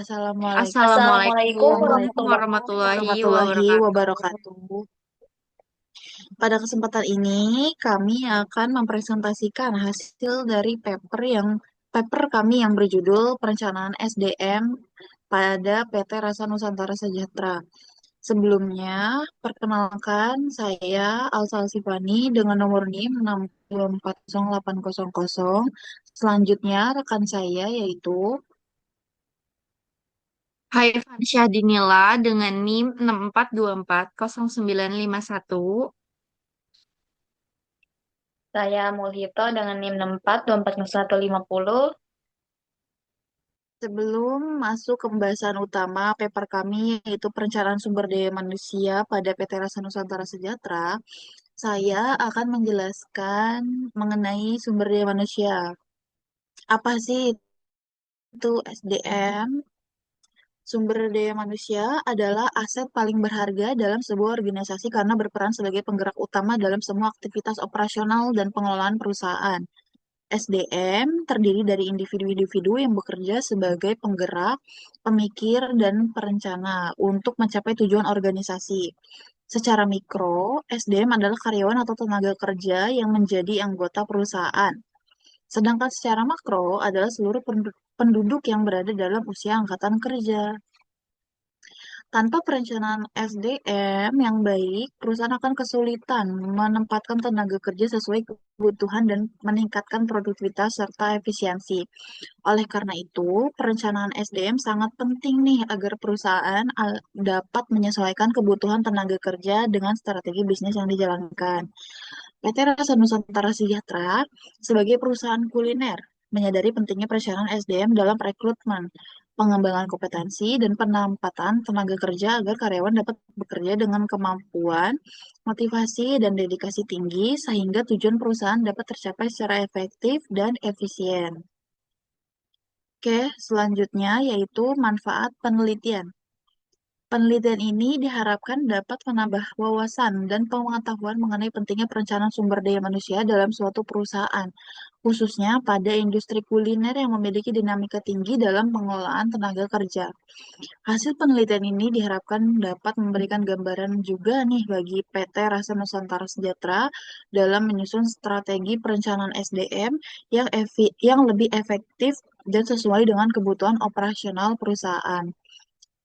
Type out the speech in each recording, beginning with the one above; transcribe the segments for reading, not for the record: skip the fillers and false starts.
Assalamualaikum Assalamualaikum warahmatullahi warahmatullahi wabarakatuh. wabarakatuh. Pada kesempatan ini, kami akan mempresentasikan hasil dari paper kami yang berjudul Perencanaan SDM pada PT Rasa Nusantara Sejahtera. Sebelumnya, perkenalkan saya Alsa Alsifani dengan nomor NIM 6240800. Selanjutnya, rekan saya yaitu Hai Farsyah Dinila dengan NIM 6424091. Saya Mulhito dengan NIM 64240150. sebelum masuk ke pembahasan utama paper kami yaitu perencanaan sumber daya manusia pada PT Rasa Nusantara Sejahtera, saya akan menjelaskan mengenai sumber daya manusia. Apa sih itu SDM? Sumber daya manusia adalah aset paling berharga dalam sebuah organisasi karena berperan sebagai penggerak utama dalam semua aktivitas operasional dan pengelolaan perusahaan. SDM terdiri dari individu-individu yang bekerja sebagai penggerak, pemikir, dan perencana untuk mencapai tujuan organisasi. Secara mikro, SDM adalah karyawan atau tenaga kerja yang menjadi anggota perusahaan. Sedangkan secara makro adalah seluruh penduduk yang berada dalam usia angkatan kerja. Tanpa perencanaan SDM yang baik, perusahaan akan kesulitan menempatkan tenaga kerja sesuai kebutuhan dan meningkatkan produktivitas serta efisiensi. Oleh karena itu, perencanaan SDM sangat penting nih agar perusahaan dapat menyesuaikan kebutuhan tenaga kerja dengan strategi bisnis yang dijalankan. PT Rasa Nusantara Sejahtera sebagai perusahaan kuliner menyadari pentingnya perencanaan SDM dalam rekrutmen, pengembangan kompetensi, dan penempatan tenaga kerja agar karyawan dapat bekerja dengan kemampuan, motivasi, dan dedikasi tinggi sehingga tujuan perusahaan dapat tercapai secara efektif dan efisien. Oke, selanjutnya yaitu manfaat penelitian. Penelitian ini diharapkan dapat menambah wawasan dan pengetahuan mengenai pentingnya perencanaan sumber daya manusia dalam suatu perusahaan, khususnya pada industri kuliner yang memiliki dinamika tinggi dalam pengelolaan tenaga kerja. Hasil penelitian ini diharapkan dapat memberikan gambaran juga nih bagi PT Rasa Nusantara Sejahtera dalam menyusun strategi perencanaan SDM yang lebih efektif dan sesuai dengan kebutuhan operasional perusahaan.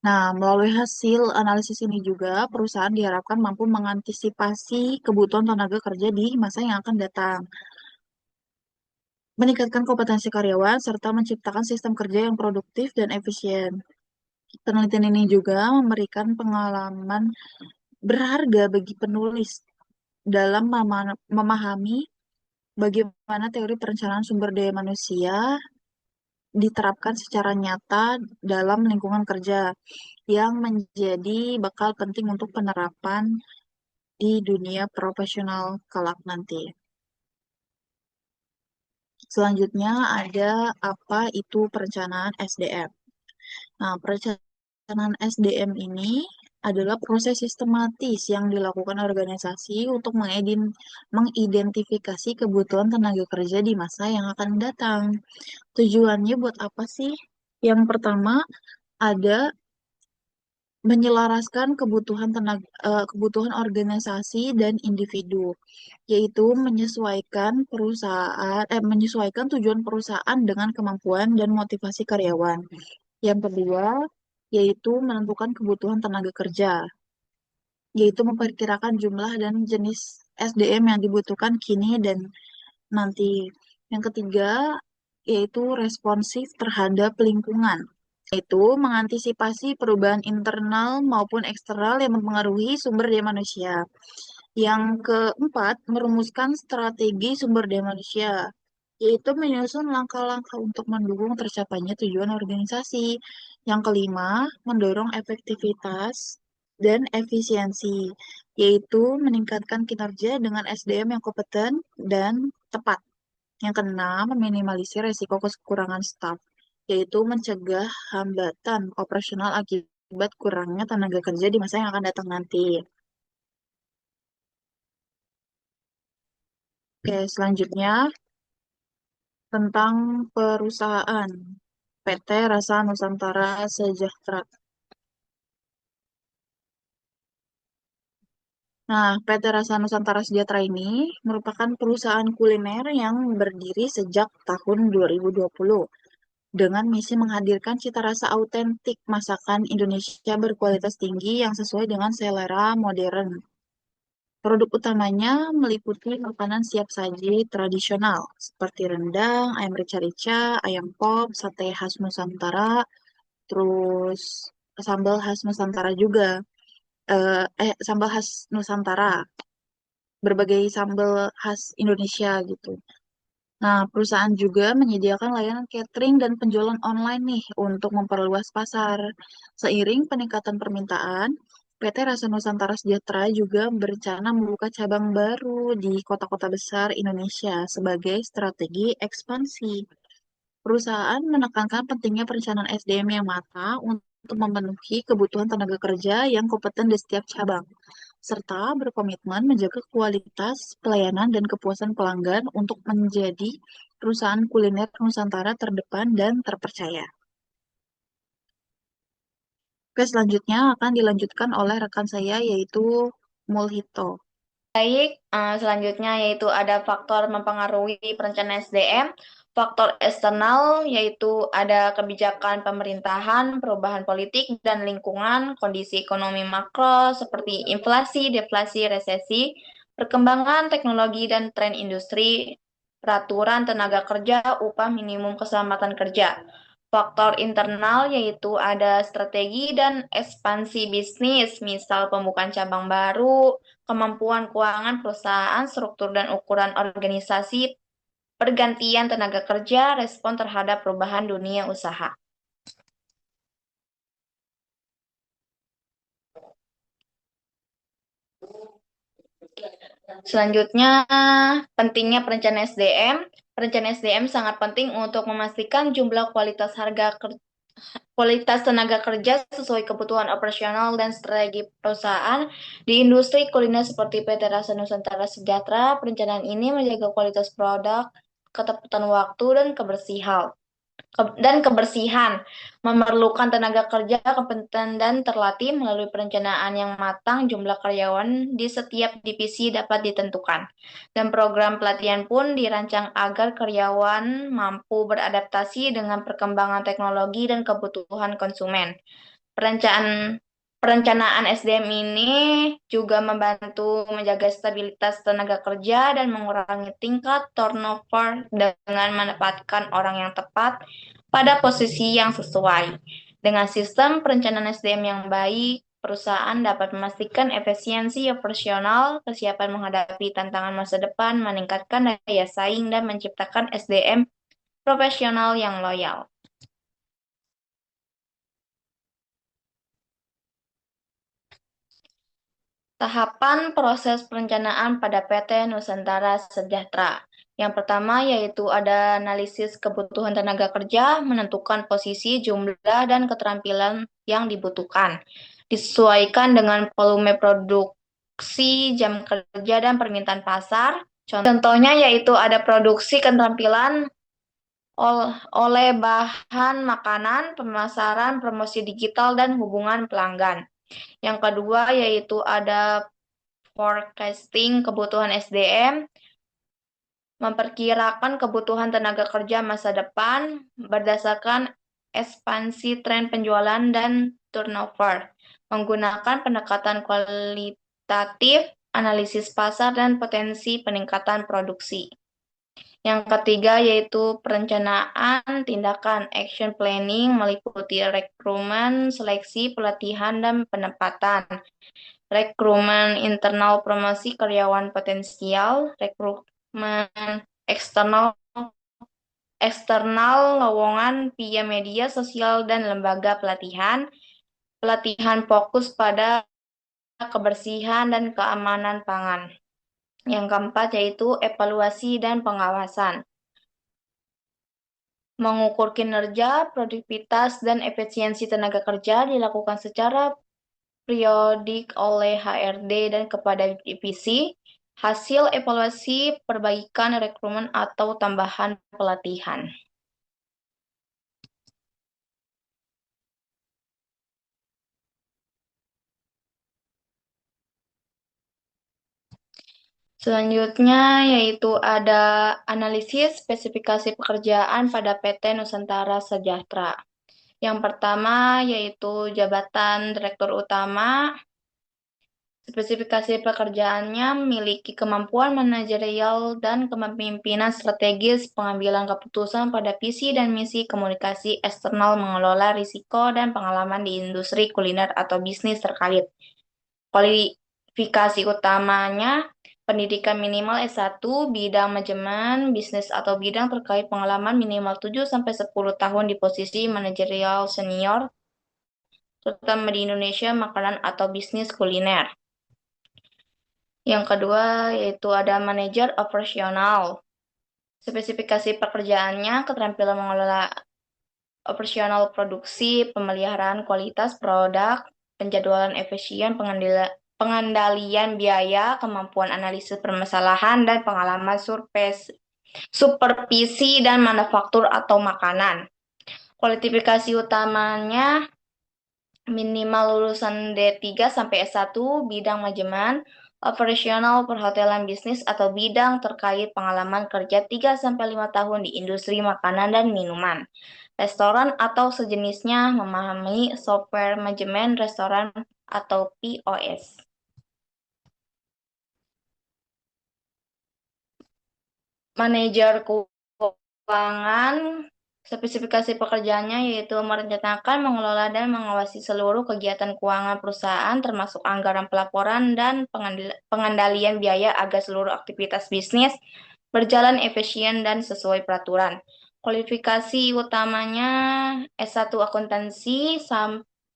Nah, melalui hasil analisis ini juga, perusahaan diharapkan mampu mengantisipasi kebutuhan tenaga kerja di masa yang akan datang, meningkatkan kompetensi karyawan, serta menciptakan sistem kerja yang produktif dan efisien. Penelitian ini juga memberikan pengalaman berharga bagi penulis dalam memahami bagaimana teori perencanaan sumber daya manusia diterapkan secara nyata dalam lingkungan kerja yang menjadi bekal penting untuk penerapan di dunia profesional kelak nanti. Selanjutnya ada apa itu perencanaan SDM. Nah, perencanaan SDM ini adalah proses sistematis yang dilakukan organisasi untuk mengidentifikasi kebutuhan tenaga kerja di masa yang akan datang. Tujuannya buat apa sih? Yang pertama ada menyelaraskan kebutuhan organisasi dan individu, yaitu menyesuaikan tujuan perusahaan dengan kemampuan dan motivasi karyawan. Yang kedua, yaitu menentukan kebutuhan tenaga kerja, yaitu memperkirakan jumlah dan jenis SDM yang dibutuhkan kini dan nanti. Yang ketiga, yaitu responsif terhadap lingkungan, yaitu mengantisipasi perubahan internal maupun eksternal yang mempengaruhi sumber daya manusia. Yang keempat, merumuskan strategi sumber daya manusia, yaitu menyusun langkah-langkah untuk mendukung tercapainya tujuan organisasi. Yang kelima, mendorong efektivitas dan efisiensi, yaitu meningkatkan kinerja dengan SDM yang kompeten dan tepat. Yang keenam, meminimalisir risiko kekurangan staf, yaitu mencegah hambatan operasional akibat kurangnya tenaga kerja di masa yang akan datang nanti. Oke, selanjutnya tentang perusahaan. PT Rasa Nusantara Sejahtera. Nah, PT Rasa Nusantara Sejahtera ini merupakan perusahaan kuliner yang berdiri sejak tahun 2020 dengan misi menghadirkan cita rasa autentik masakan Indonesia berkualitas tinggi yang sesuai dengan selera modern. Produk utamanya meliputi makanan siap saji tradisional seperti rendang, ayam rica-rica, ayam pop, sate khas Nusantara, terus sambal khas Nusantara juga. Sambal khas Nusantara, berbagai sambal khas Indonesia gitu. Nah, perusahaan juga menyediakan layanan catering dan penjualan online nih untuk memperluas pasar. Seiring peningkatan permintaan, PT Rasa Nusantara Sejahtera juga berencana membuka cabang baru di kota-kota besar Indonesia sebagai strategi ekspansi. Perusahaan menekankan pentingnya perencanaan SDM yang matang untuk memenuhi kebutuhan tenaga kerja yang kompeten di setiap cabang, serta berkomitmen menjaga kualitas pelayanan dan kepuasan pelanggan untuk menjadi perusahaan kuliner Nusantara terdepan dan terpercaya. Oke, selanjutnya akan dilanjutkan oleh rekan saya yaitu Mulhito. Baik, selanjutnya yaitu ada faktor mempengaruhi perencanaan SDM. Faktor eksternal yaitu ada kebijakan pemerintahan, perubahan politik dan lingkungan, kondisi ekonomi makro seperti inflasi, deflasi, resesi, perkembangan teknologi dan tren industri, peraturan tenaga kerja, upah minimum keselamatan kerja. Faktor internal yaitu ada strategi dan ekspansi bisnis, misal pembukaan cabang baru, kemampuan keuangan perusahaan, struktur dan ukuran organisasi, pergantian tenaga kerja, respon terhadap perubahan dunia usaha. Selanjutnya, pentingnya perencanaan SDM. Perencanaan SDM sangat penting untuk memastikan jumlah kualitas tenaga kerja sesuai kebutuhan operasional dan strategi perusahaan. Di industri kuliner seperti PT Rasa Nusantara Sejahtera, perencanaan ini menjaga kualitas produk, ketepatan waktu, dan kebersihan, memerlukan tenaga kerja kompeten dan terlatih. Melalui perencanaan yang matang, jumlah karyawan di setiap divisi dapat ditentukan, dan program pelatihan pun dirancang agar karyawan mampu beradaptasi dengan perkembangan teknologi dan kebutuhan konsumen. Perencanaan Perencanaan SDM ini juga membantu menjaga stabilitas tenaga kerja dan mengurangi tingkat turnover dengan menempatkan orang yang tepat pada posisi yang sesuai. Dengan sistem perencanaan SDM yang baik, perusahaan dapat memastikan efisiensi operasional, kesiapan menghadapi tantangan masa depan, meningkatkan daya saing, dan menciptakan SDM profesional yang loyal. Tahapan proses perencanaan pada PT Nusantara Sejahtera. Yang pertama yaitu ada analisis kebutuhan tenaga kerja, menentukan posisi, jumlah, dan keterampilan yang dibutuhkan. Disesuaikan dengan volume produksi, jam kerja, dan permintaan pasar. Contohnya yaitu ada produksi keterampilan oleh bahan makanan, pemasaran, promosi digital, dan hubungan pelanggan. Yang kedua yaitu ada forecasting kebutuhan SDM, memperkirakan kebutuhan tenaga kerja masa depan berdasarkan ekspansi tren penjualan dan turnover, menggunakan pendekatan kualitatif, analisis pasar, dan potensi peningkatan produksi. Yang ketiga yaitu perencanaan tindakan, action planning, meliputi rekrutmen, seleksi, pelatihan, dan penempatan. Rekrutmen internal, promosi karyawan potensial, rekrutmen eksternal lowongan via media sosial dan lembaga pelatihan. Pelatihan fokus pada kebersihan dan keamanan pangan. Yang keempat yaitu evaluasi dan pengawasan. Mengukur kinerja, produktivitas, dan efisiensi tenaga kerja dilakukan secara periodik oleh HRD dan kepada divisi. Hasil evaluasi perbaikan rekrutmen atau tambahan pelatihan. Selanjutnya yaitu ada analisis spesifikasi pekerjaan pada PT Nusantara Sejahtera. Yang pertama yaitu jabatan Direktur Utama. Spesifikasi pekerjaannya memiliki kemampuan manajerial dan kepemimpinan strategis, pengambilan keputusan pada visi dan misi, komunikasi eksternal, mengelola risiko, dan pengalaman di industri kuliner atau bisnis terkait. Kualifikasi utamanya, pendidikan minimal S1, bidang manajemen, bisnis atau bidang terkait pengalaman minimal 7-10 tahun di posisi manajerial senior, terutama di Indonesia, makanan atau bisnis kuliner. Yang kedua yaitu ada manajer operasional. Spesifikasi pekerjaannya, keterampilan mengelola operasional produksi, pemeliharaan kualitas produk, penjadwalan efisien, pengendalian biaya, kemampuan analisis permasalahan, dan pengalaman supervisi dan manufaktur atau makanan. Kualifikasi utamanya minimal lulusan D3 sampai S1, bidang manajemen, operasional perhotelan bisnis atau bidang terkait pengalaman kerja 3-5 tahun di industri makanan dan minuman. Restoran atau sejenisnya, memahami software manajemen restoran atau POS. Manajer keuangan, spesifikasi pekerjaannya yaitu merencanakan, mengelola, dan mengawasi seluruh kegiatan keuangan perusahaan, termasuk anggaran pelaporan dan pengendalian biaya agar seluruh aktivitas bisnis berjalan efisien dan sesuai peraturan. Kualifikasi utamanya S1 akuntansi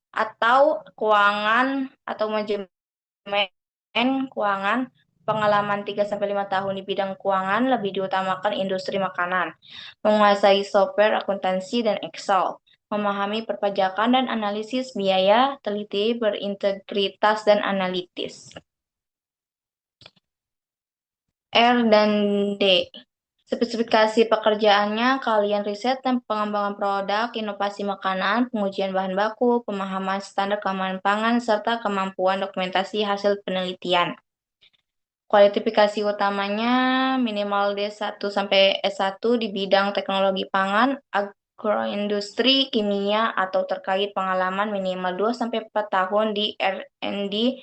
atau keuangan atau manajemen keuangan, pengalaman 3-5 tahun di bidang keuangan, lebih diutamakan industri makanan, menguasai software akuntansi dan Excel, memahami perpajakan dan analisis biaya, teliti, berintegritas dan analitis. R dan D. Spesifikasi pekerjaannya, kalian riset dan pengembangan produk, inovasi makanan, pengujian bahan baku, pemahaman standar keamanan pangan, serta kemampuan dokumentasi hasil penelitian. Kualifikasi utamanya minimal D1 sampai S1 di bidang teknologi pangan, agroindustri, kimia, atau terkait pengalaman minimal 2-4 tahun di R&D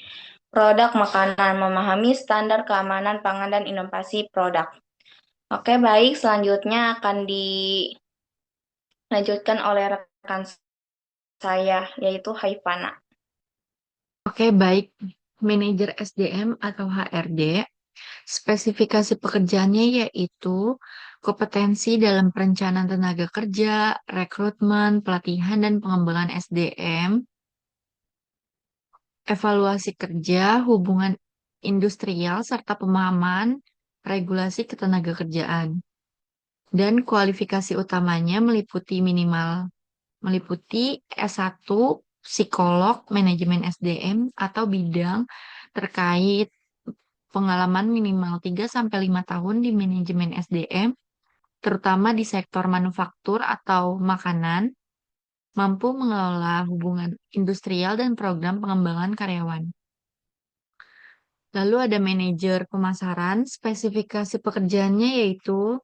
produk makanan, memahami standar keamanan pangan dan inovasi produk. Oke, baik. Selanjutnya akan dilanjutkan oleh rekan saya, yaitu Haifana. Oke, baik. Manajer SDM atau HRD, spesifikasi pekerjaannya yaitu kompetensi dalam perencanaan tenaga kerja, rekrutmen, pelatihan, dan pengembangan SDM, evaluasi kerja, hubungan industrial, serta pemahaman regulasi ketenagakerjaan. Dan kualifikasi utamanya meliputi S1 psikolog manajemen SDM atau bidang terkait pengalaman minimal 3-5 tahun di manajemen SDM, terutama di sektor manufaktur atau makanan, mampu mengelola hubungan industrial dan program pengembangan karyawan. Lalu ada manajer pemasaran, spesifikasi pekerjaannya yaitu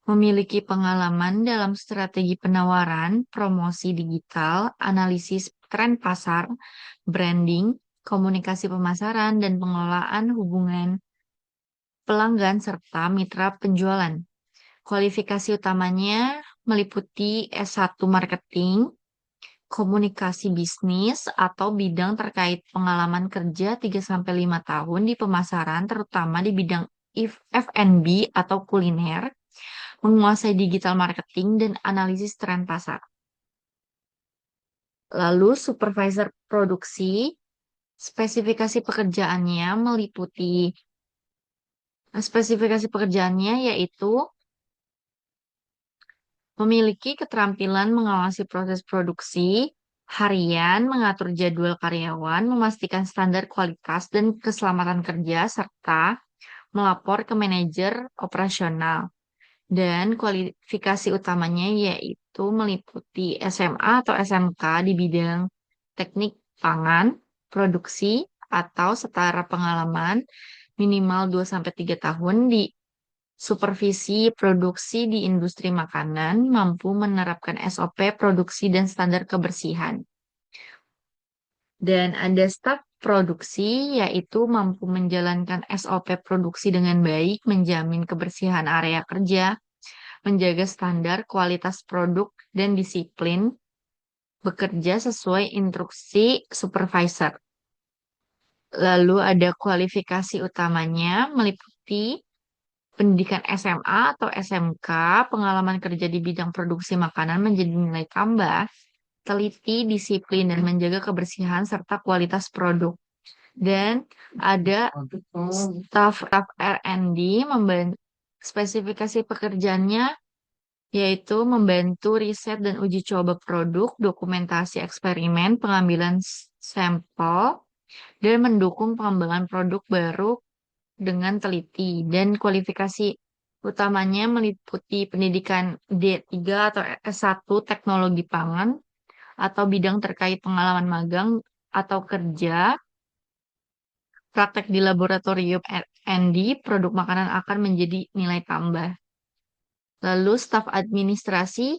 memiliki pengalaman dalam strategi penawaran, promosi digital, analisis tren pasar, branding, komunikasi pemasaran, dan pengelolaan hubungan pelanggan serta mitra penjualan. Kualifikasi utamanya meliputi S1 marketing, komunikasi bisnis, atau bidang terkait pengalaman kerja 3-5 tahun di pemasaran, terutama di bidang F&B atau kuliner, menguasai digital marketing dan analisis tren pasar. Lalu supervisor produksi, spesifikasi pekerjaannya yaitu memiliki keterampilan mengawasi proses produksi harian, mengatur jadwal karyawan, memastikan standar kualitas dan keselamatan kerja, serta melapor ke manajer operasional. Dan kualifikasi utamanya yaitu meliputi SMA atau SMK di bidang teknik pangan, produksi, atau setara pengalaman minimal 2-3 tahun di supervisi produksi di industri makanan, mampu menerapkan SOP produksi dan standar kebersihan. Dan ada staf produksi, yaitu mampu menjalankan SOP produksi dengan baik, menjamin kebersihan area kerja, menjaga standar kualitas produk, dan disiplin bekerja sesuai instruksi supervisor. Lalu ada kualifikasi utamanya meliputi pendidikan SMA atau SMK, pengalaman kerja di bidang produksi makanan menjadi nilai tambah, teliti, disiplin, dan menjaga kebersihan serta kualitas produk. Dan ada staf R&D, spesifikasi pekerjaannya yaitu membantu riset dan uji coba produk, dokumentasi eksperimen, pengambilan sampel, dan mendukung pengembangan produk baru dengan teliti. Dan kualifikasi utamanya meliputi pendidikan D3 atau S1 teknologi pangan atau bidang terkait pengalaman magang atau kerja, praktek di laboratorium R&D, produk makanan akan menjadi nilai tambah. Lalu staf administrasi,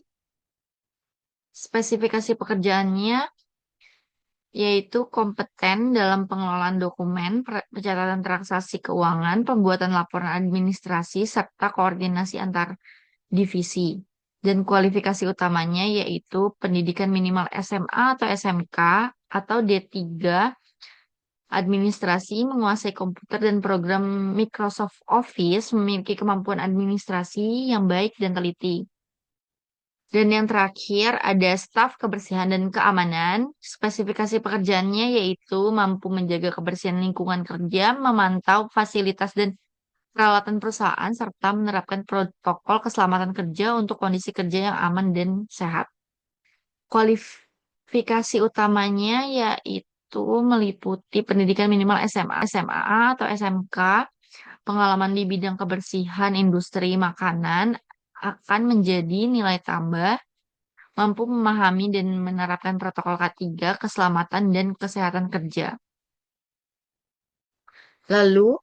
spesifikasi pekerjaannya yaitu kompeten dalam pengelolaan dokumen, pencatatan transaksi keuangan, pembuatan laporan administrasi, serta koordinasi antar divisi. Dan kualifikasi utamanya yaitu pendidikan minimal SMA atau SMK atau D3, administrasi, menguasai komputer dan program Microsoft Office, memiliki kemampuan administrasi yang baik dan teliti. Dan yang terakhir ada staf kebersihan dan keamanan. Spesifikasi pekerjaannya yaitu mampu menjaga kebersihan lingkungan kerja, memantau fasilitas dan peralatan perusahaan, serta menerapkan protokol keselamatan kerja untuk kondisi kerja yang aman dan sehat. Kualifikasi utamanya yaitu meliputi pendidikan minimal SMA, SMA atau SMK, pengalaman di bidang kebersihan industri makanan akan menjadi nilai tambah, mampu memahami dan menerapkan protokol K3, keselamatan dan kesehatan kerja. Lalu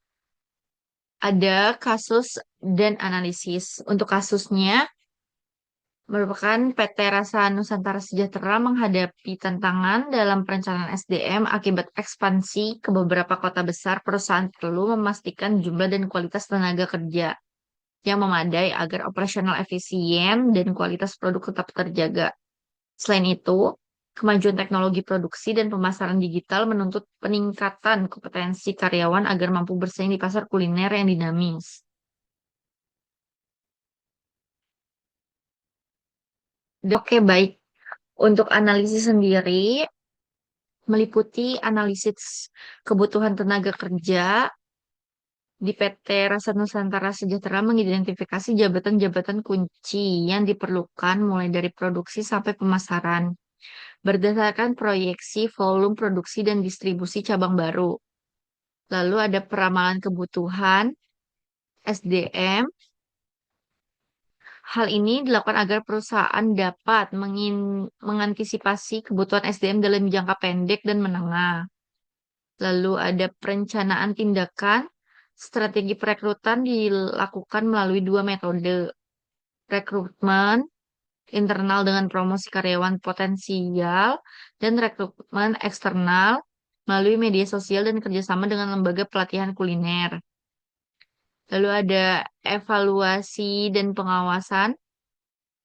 ada kasus dan analisis. Untuk kasusnya, merupakan PT Rasa Nusantara Sejahtera menghadapi tantangan dalam perencanaan SDM akibat ekspansi ke beberapa kota besar. Perusahaan perlu memastikan jumlah dan kualitas tenaga kerja yang memadai agar operasional efisien dan kualitas produk tetap terjaga. Selain itu, kemajuan teknologi produksi dan pemasaran digital menuntut peningkatan kompetensi karyawan agar mampu bersaing di pasar kuliner yang dinamis. Oke, baik. Untuk analisis sendiri, meliputi analisis kebutuhan tenaga kerja di PT Rasa Nusantara Sejahtera, mengidentifikasi jabatan-jabatan kunci yang diperlukan mulai dari produksi sampai pemasaran berdasarkan proyeksi volume produksi dan distribusi cabang baru. Lalu ada peramalan kebutuhan SDM. Hal ini dilakukan agar perusahaan dapat mengantisipasi kebutuhan SDM dalam jangka pendek dan menengah. Lalu ada perencanaan tindakan. Strategi perekrutan dilakukan melalui 2 metode. Rekrutmen internal dengan promosi karyawan potensial dan rekrutmen eksternal melalui media sosial dan kerjasama dengan lembaga pelatihan kuliner. Lalu ada evaluasi dan pengawasan.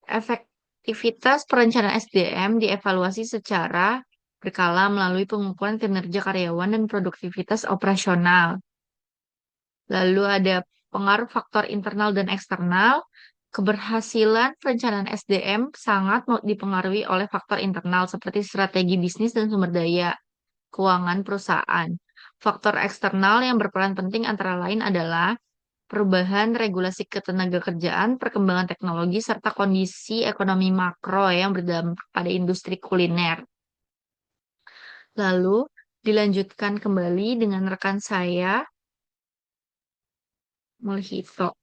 Efektivitas perencanaan SDM dievaluasi secara berkala melalui pengukuran kinerja karyawan dan produktivitas operasional. Lalu ada pengaruh faktor internal dan eksternal. Keberhasilan perencanaan SDM sangat dipengaruhi oleh faktor internal seperti strategi bisnis dan sumber daya keuangan perusahaan. Faktor eksternal yang berperan penting antara lain adalah perubahan regulasi ketenagakerjaan, perkembangan teknologi, serta kondisi ekonomi makro yang berdampak pada industri kuliner. Lalu dilanjutkan kembali dengan rekan saya, Mulhito.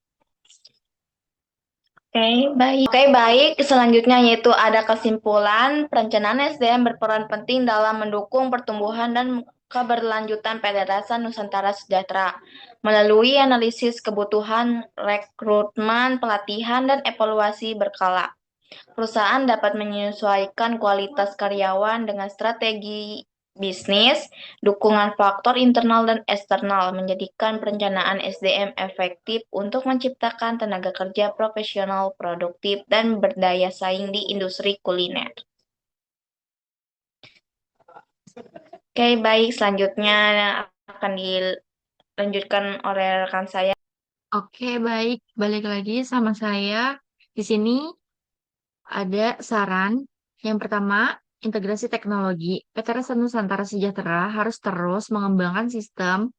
Oke, baik. Selanjutnya yaitu ada kesimpulan perencanaan SDM berperan penting dalam mendukung pertumbuhan dan keberlanjutan PT Rasa Nusantara Sejahtera. melalui analisis kebutuhan, rekrutmen, pelatihan, dan evaluasi berkala. Perusahaan dapat menyesuaikan kualitas karyawan dengan strategi bisnis, dukungan faktor internal dan eksternal, menjadikan perencanaan SDM efektif untuk menciptakan tenaga kerja profesional, produktif, dan berdaya saing di industri kuliner. Oke, baik. Selanjutnya akan dilanjutkan oleh rekan saya. Oke, baik. Balik lagi sama saya. Di sini ada saran. Yang pertama, integrasi teknologi. PT Rasa Nusantara Sejahtera harus terus mengembangkan sistem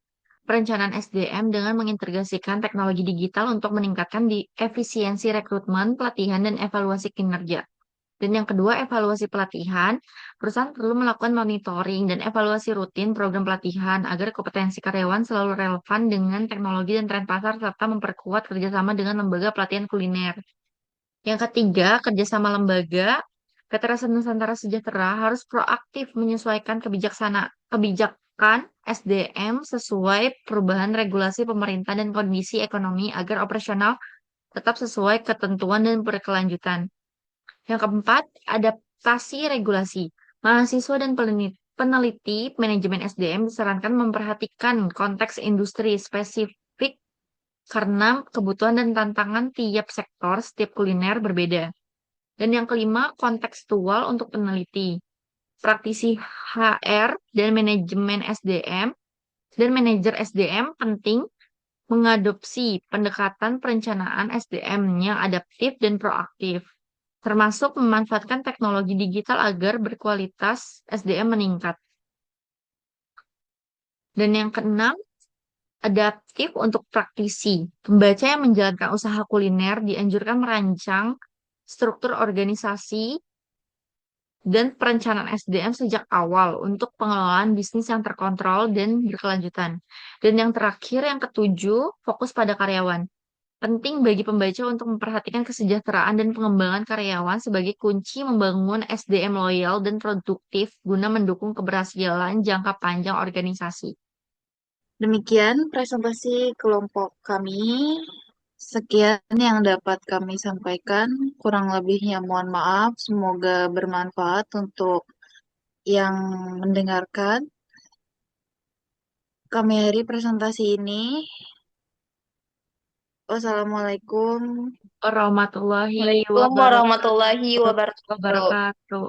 perencanaan SDM dengan mengintegrasikan teknologi digital untuk meningkatkan efisiensi rekrutmen, pelatihan, dan evaluasi kinerja. Dan yang kedua, evaluasi pelatihan. Perusahaan perlu melakukan monitoring dan evaluasi rutin program pelatihan agar kompetensi karyawan selalu relevan dengan teknologi dan tren pasar serta memperkuat kerjasama dengan lembaga pelatihan kuliner. Yang ketiga, kerjasama lembaga. PT Rasa Nusantara Sejahtera harus proaktif menyesuaikan kebijakan SDM sesuai perubahan regulasi pemerintah dan kondisi ekonomi agar operasional tetap sesuai ketentuan dan berkelanjutan. Yang keempat, adaptasi regulasi. Mahasiswa dan peneliti manajemen SDM disarankan memperhatikan konteks industri spesifik karena kebutuhan dan tantangan tiap sektor setiap kuliner berbeda. Dan yang kelima, kontekstual untuk peneliti. Praktisi HR dan manajemen SDM dan manajer SDM penting mengadopsi pendekatan perencanaan SDM yang adaptif dan proaktif, termasuk memanfaatkan teknologi digital agar berkualitas SDM meningkat. Dan yang keenam, adaptif untuk praktisi. Pembaca yang menjalankan usaha kuliner dianjurkan merancang struktur organisasi dan perencanaan SDM sejak awal untuk pengelolaan bisnis yang terkontrol dan berkelanjutan. Dan yang terakhir, yang ketujuh, fokus pada karyawan. Penting bagi pembaca untuk memperhatikan kesejahteraan dan pengembangan karyawan sebagai kunci membangun SDM loyal dan produktif guna mendukung keberhasilan jangka panjang organisasi. Demikian presentasi kelompok kami. Sekian yang dapat kami sampaikan. Kurang lebihnya mohon maaf. Semoga bermanfaat untuk yang mendengarkan. Kami akhiri presentasi ini. Wassalamualaikum Warahmatullahi Waalaikumsalam warahmatullahi wabarakatuh. wabarakatuh.